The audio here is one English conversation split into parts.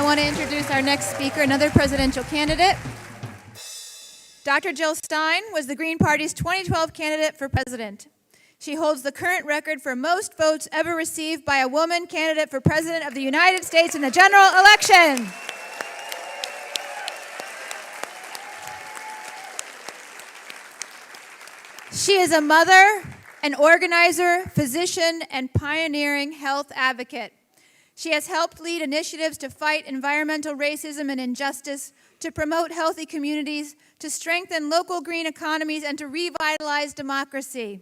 I want to introduce our next speaker, another presidential candidate. Dr. Jill Stein was the Green Party's 2012 candidate for president. She holds the current record for most votes ever received by a woman candidate for president of the United States in the general election. She is a mother, an organizer, physician, and pioneering health advocate. She has helped lead initiatives to fight environmental racism and injustice, to promote healthy communities, to strengthen local green economies, and to revitalize democracy.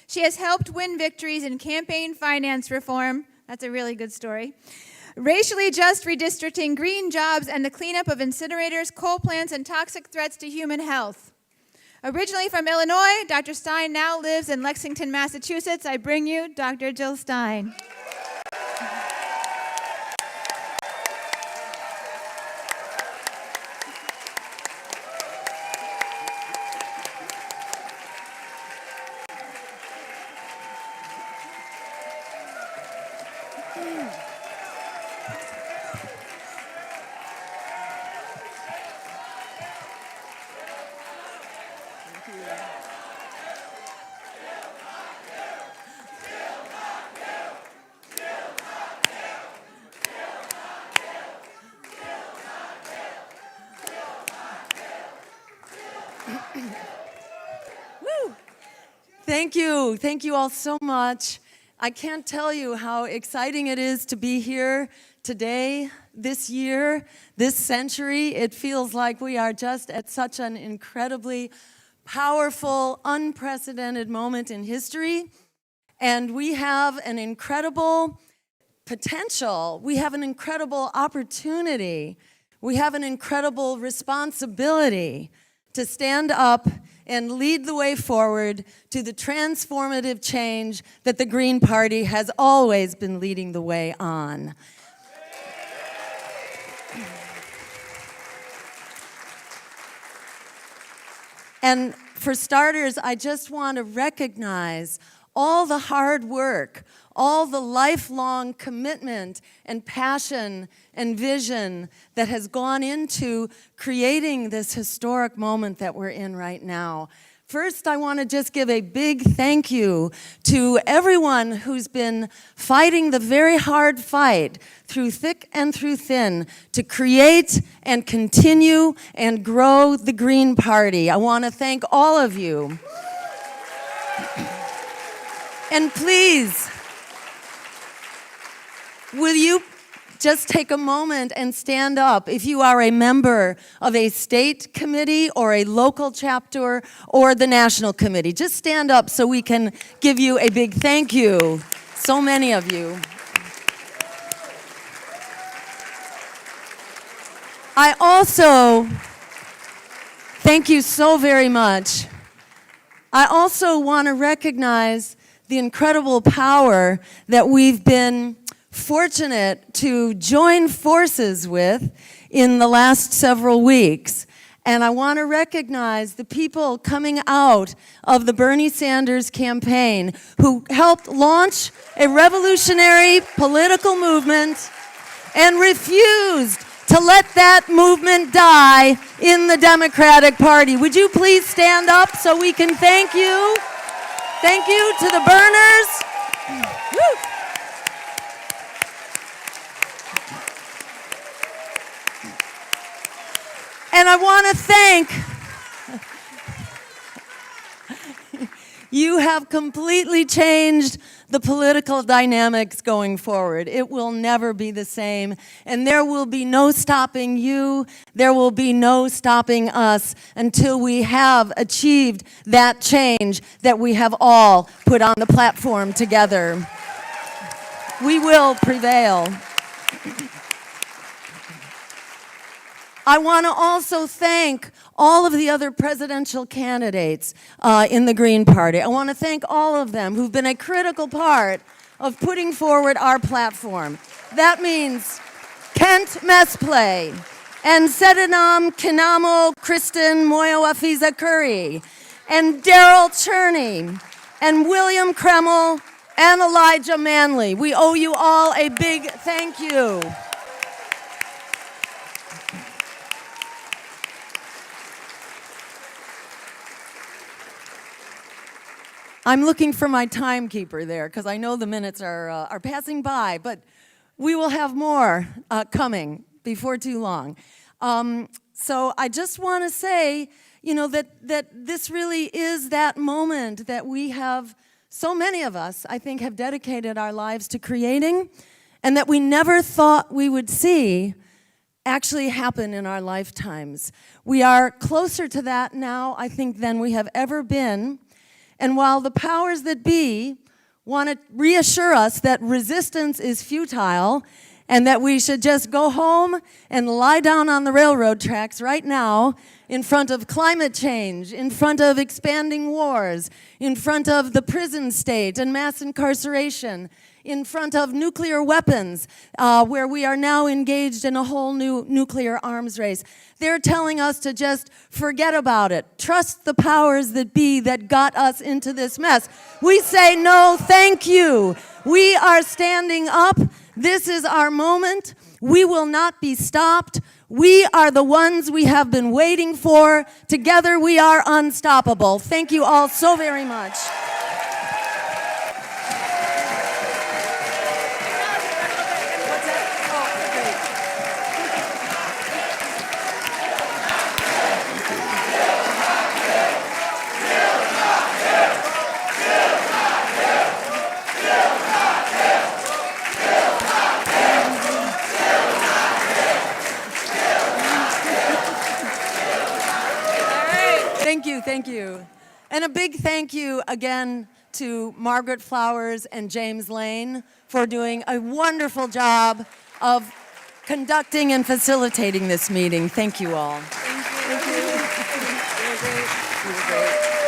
She has helped win victories in campaign finance reform, that's a really good story, racially just redistricting, green jobs, and the cleanup of incinerators, coal plants, and toxic threats to human health. Originally from Illinois, Dr. Stein now lives in Lexington, Massachusetts. I bring you Dr. Jill Stein. Woo! Thank you. Thank you all so much. I can't tell you how exciting it is to be here today, this year, this century. It feels like we are just at such an incredibly powerful, unprecedented moment in history. And we have an incredible potential. We have an incredible opportunity. We have an incredible responsibility to stand up and lead the way forward to the transformative change that the Green Party has always been leading the way on. And for starters, I just want to recognize all the hard work, all the lifelong commitment and passion and vision that has gone into creating this historic moment that we're in right now. First, I want to just give a big thank you to everyone who's been fighting the very hard fight through thick and through thin to create and continue and grow the Green Party. I want to thank all of you. And please, will you just take a moment and stand up if you are a member of a state committee or a local chapter or the national committee. Just stand up so we can give you a big thank you. So many of you. I also thank you so very much. I also want to recognize the incredible power that we've been fortunate to join forces with in the last several weeks. And I want to recognize the people coming out of the Bernie Sanders campaign who helped launch a revolutionary political movement and refused to let that movement die in the Democratic Party. Would you please stand up so we can thank you? Thank you to the Burners. Woo. And I want to thank you. Have completely changed the political dynamics going forward. It will never be the same, and there will be no stopping you. There will be no stopping us until we have achieved that change that we have all put on the platform together. We will prevail. I want to also thank all of the other presidential candidates in the Green Party. I want to thank all of them who've been a critical part of putting forward our platform. That means Kent Mesplay and Sedanam Kinamo Kristen Moyo Afiza Curry and Daryl Cherney and William Kreml and Elijah Manley. We owe you all a big thank you. I'm looking for my timekeeper there because I know the minutes are passing by, but we will have more coming before too long. So I just want to say, that this really is that moment that we have, so many of us, I think, have dedicated our lives to creating, and that we never thought we would see actually happen in our lifetimes. We are closer to that now, I think, than we have ever been. And while the powers that be want to reassure us that resistance is futile and that we should just go home and lie down on the railroad tracks right now in front of climate change, in front of expanding wars, in front of the prison state and mass incarceration, in front of nuclear weapons, where we are now engaged in a whole new nuclear arms race. They're telling us to just forget about it. Trust the powers that be that got us into this mess. We say no, thank you. We are standing up. This is our moment. We will not be stopped. We are the ones we have been waiting for. Together we are unstoppable. Thank you all so very much. Thank you. And a big thank you again to Margaret Flowers and James Lane for doing a wonderful job of conducting and facilitating this meeting. Thank you all. Thank you. You were great.